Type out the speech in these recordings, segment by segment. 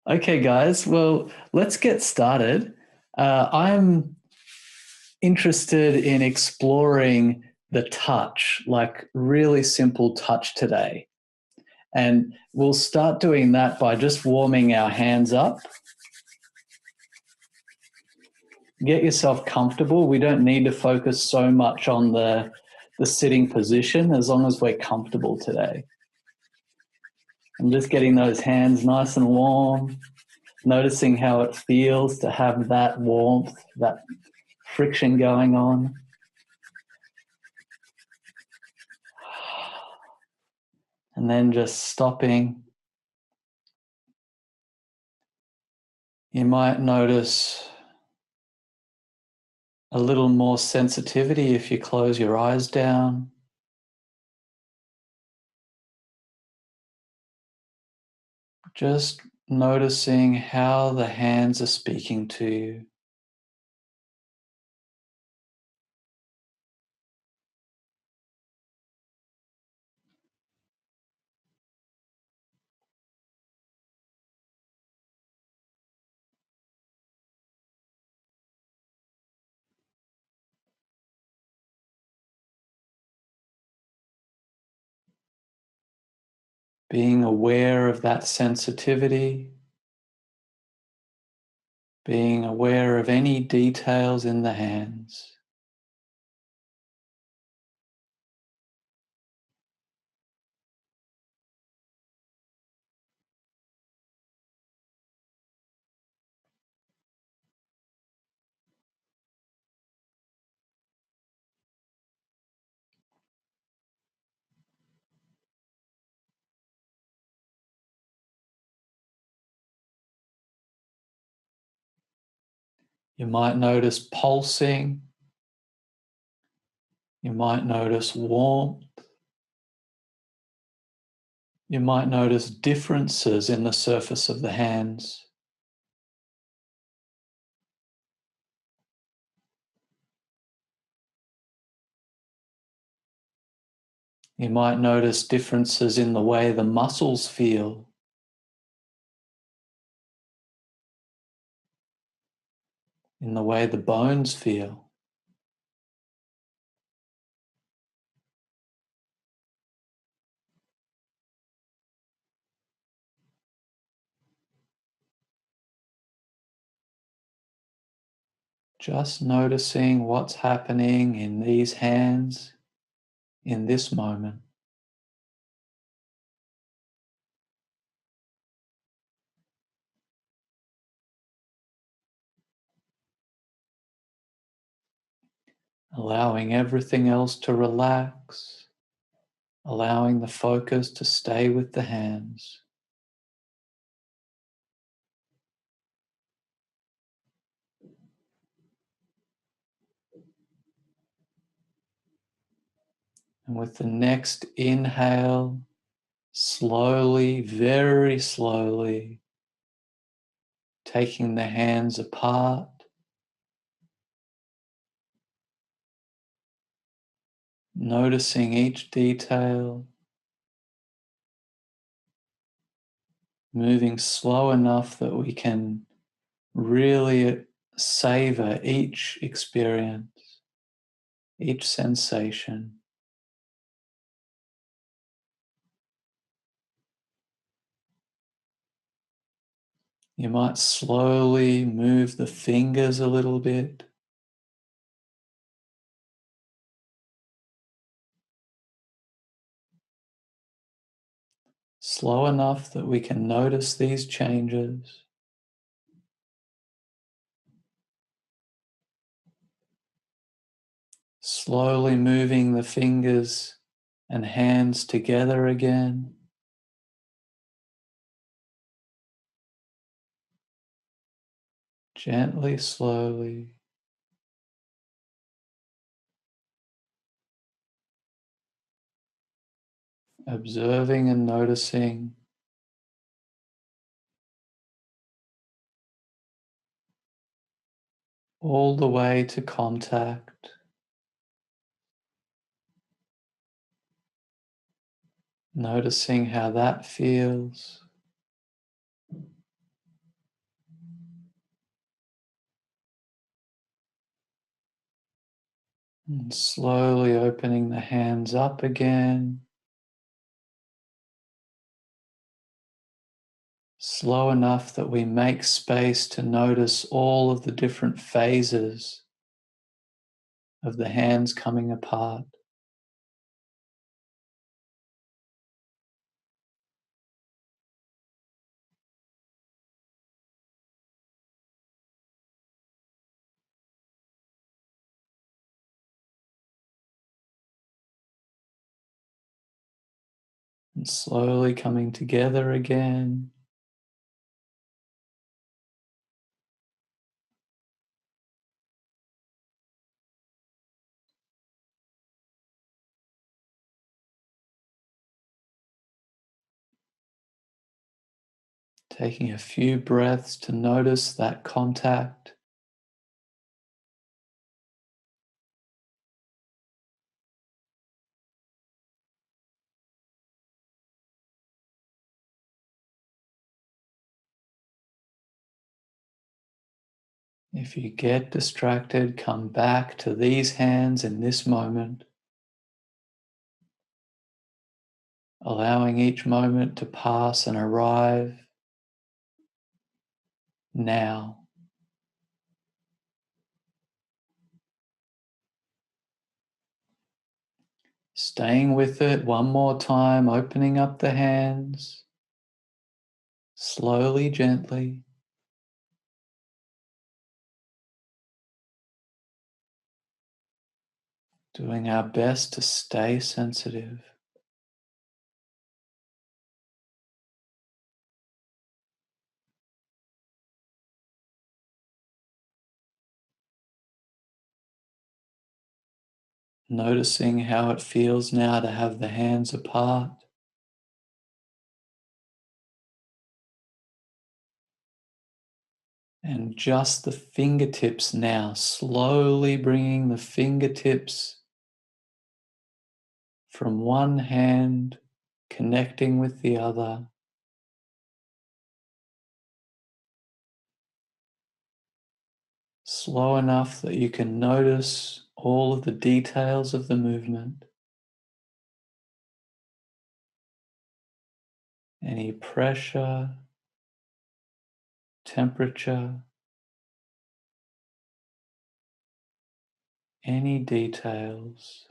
Okay, guys. Well, let's get started. I'm interested in exploring the touch, like really simple touch today. And we'll start doing that by just warming our hands up. Get yourself comfortable. We don't need to focus so much on the sitting position as long as we're comfortable today. I'm just getting those hands nice and warm, noticing how it feels to have that warmth, that friction going on. And then just stopping. You might notice a little more sensitivity if you close your eyes down. Just noticing how the hands are speaking to you. Being aware of that sensitivity, being aware of any details in the hands. You might notice pulsing. You might notice warmth. You might notice differences in the surface of the hands. You might notice differences in the way the muscles feel. In the way the bones feel. Just noticing what's happening in these hands in this moment. Allowing everything else to relax. Allowing the focus to stay with the hands. And with the next inhale, slowly, very slowly, taking the hands apart. Noticing each detail. Moving slow enough that we can really savor each experience, each sensation. You might slowly move the fingers a little bit. Slow enough that we can notice these changes. Slowly moving the fingers and hands together again. Gently, slowly. Observing and noticing all the way to contact. Noticing how that feels. And slowly opening the hands up again. Slow enough that we make space to notice all of the different phases of the hands coming apart. And slowly coming together again. Taking a few breaths to notice that contact. If you get distracted, come back to these hands in this moment, allowing each moment to pass and arrive now. Staying with it one more time, opening up the hands, slowly, gently. Doing our best to stay sensitive. Noticing how it feels now to have the hands apart. And just the fingertips now, slowly bringing the fingertips from one hand, connecting with the other. Slow enough that you can notice all of the details of the movement. Any pressure, temperature, any details.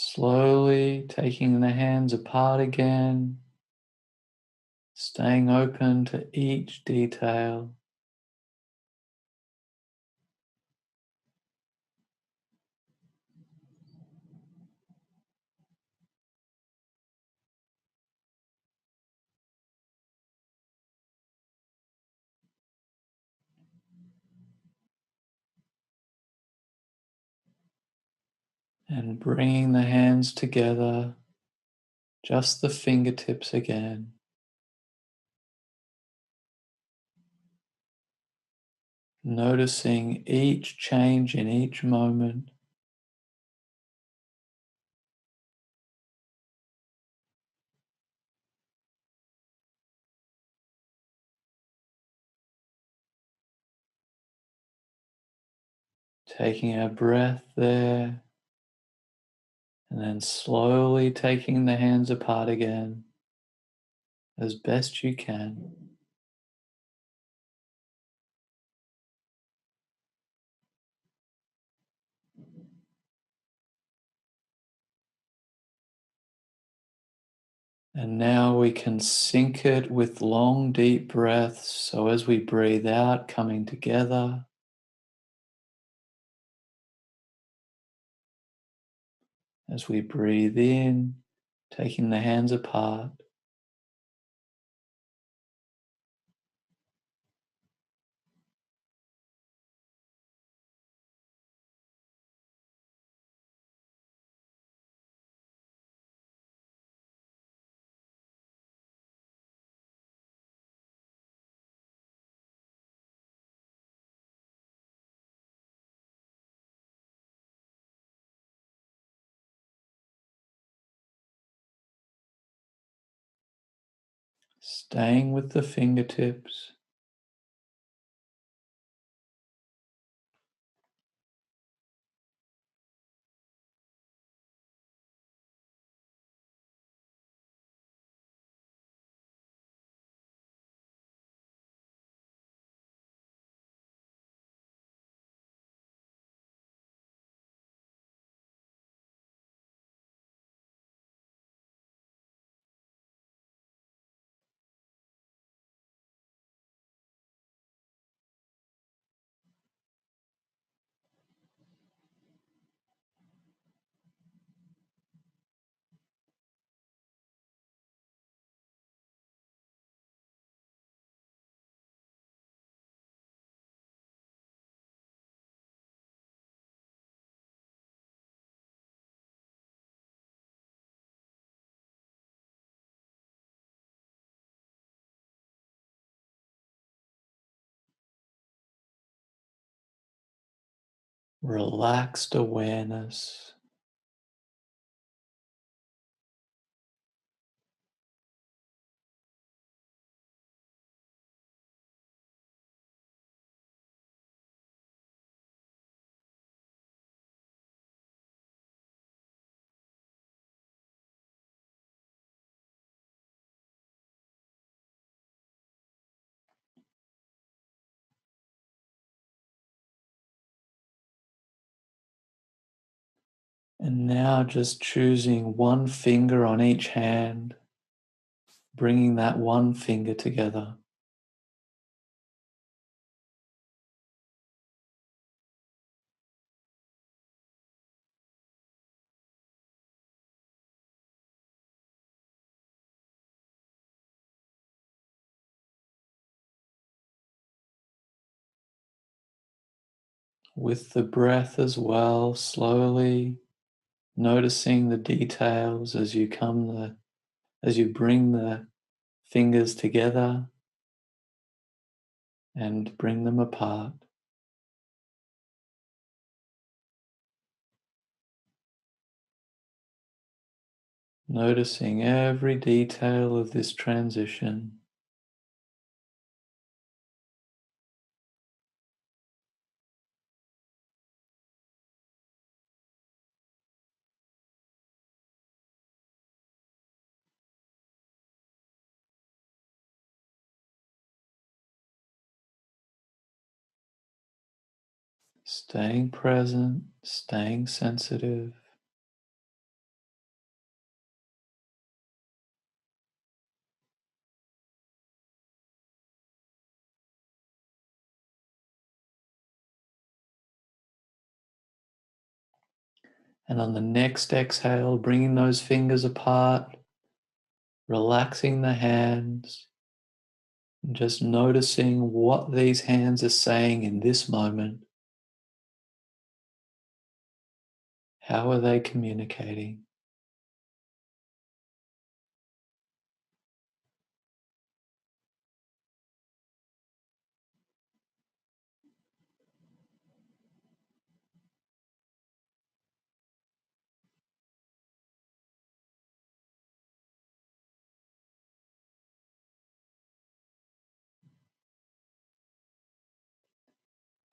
Slowly taking the hands apart again, staying open to each detail. And bringing the hands together, just the fingertips again. Noticing each change in each moment. Taking a breath there, and then slowly taking the hands apart again as best you can. And now we can sync it with long, deep breaths. So as we breathe out, coming together, As we breathe in, taking the hands apart, staying with the fingertips, relaxed awareness, and now just choosing one finger on each hand, bringing that one finger together. With the breath as well, slowly noticing the details as you bring the fingers together and bring them apart. Noticing every detail of this transition. Staying present, staying sensitive. And on the next exhale, bringing those fingers apart, relaxing the hands, and just noticing what these hands are saying in this moment. How are they communicating?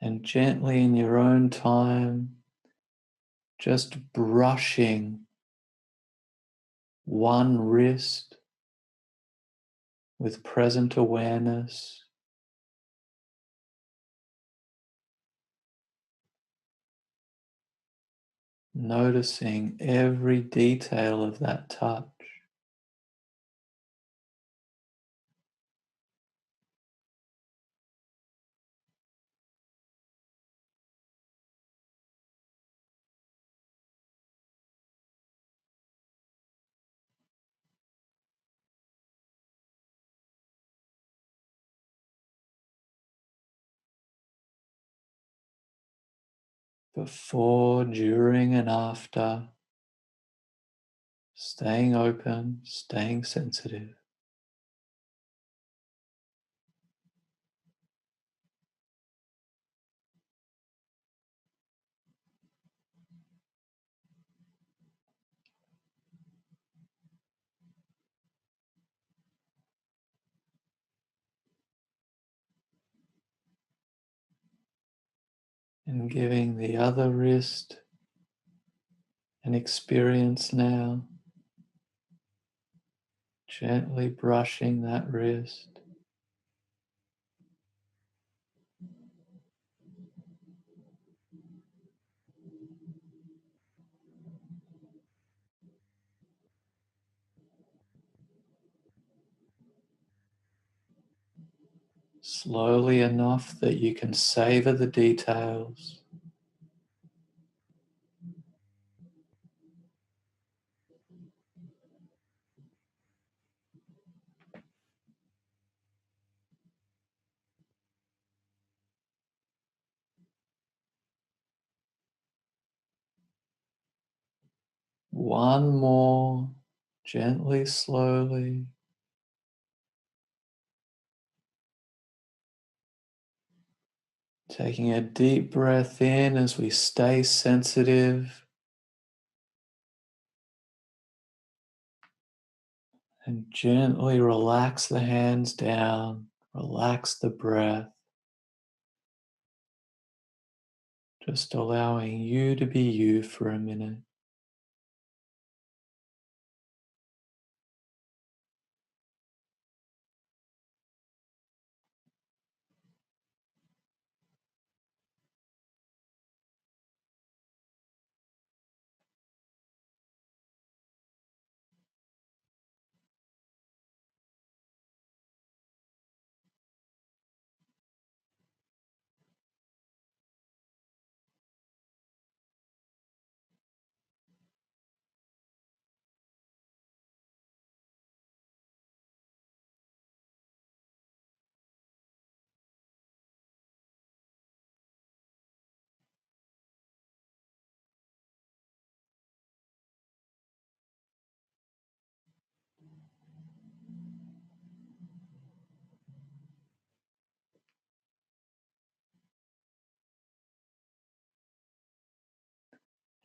And gently in your own time, just brushing one wrist with present awareness, noticing every detail of that touch. before, during, and after, staying open, staying sensitive. And giving the other wrist an experience now, gently brushing that wrist. Slowly enough that you can savor the details. One more, gently, slowly. Taking a deep breath in as we stay sensitive. And gently relax the hands down, relax the breath. Just allowing you to be you for a minute.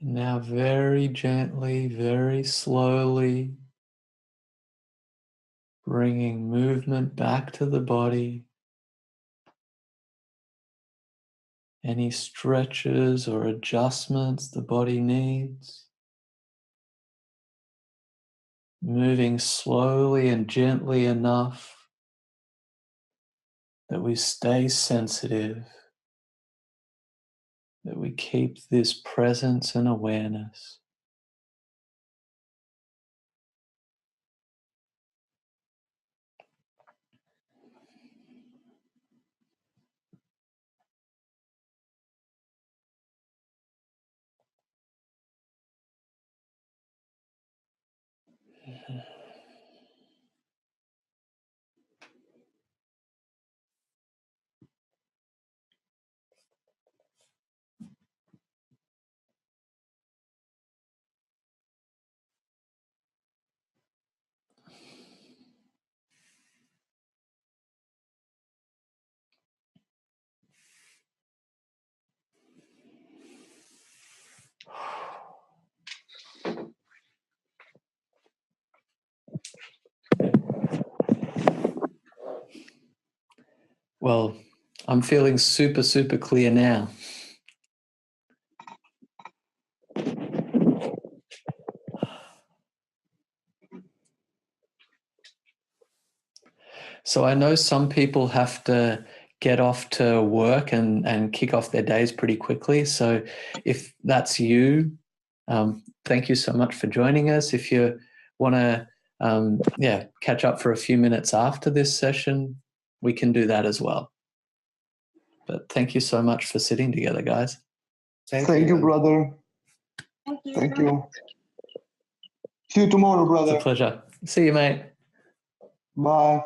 And now very gently, very slowly, bringing movement back to the body. Any stretches or adjustments the body needs. Moving slowly and gently enough that we stay sensitive, that we keep this presence and awareness. Well, I'm feeling super, super clear now. So I know some people have to get off to work and kick off their days pretty quickly. So if that's you, thank you so much for joining us. If you want to catch up for a few minutes after this session, we can do that as well. But thank you so much for sitting together, guys. Thank you, brother. Thank you. See you tomorrow, brother. It's a pleasure. See you, mate. Bye.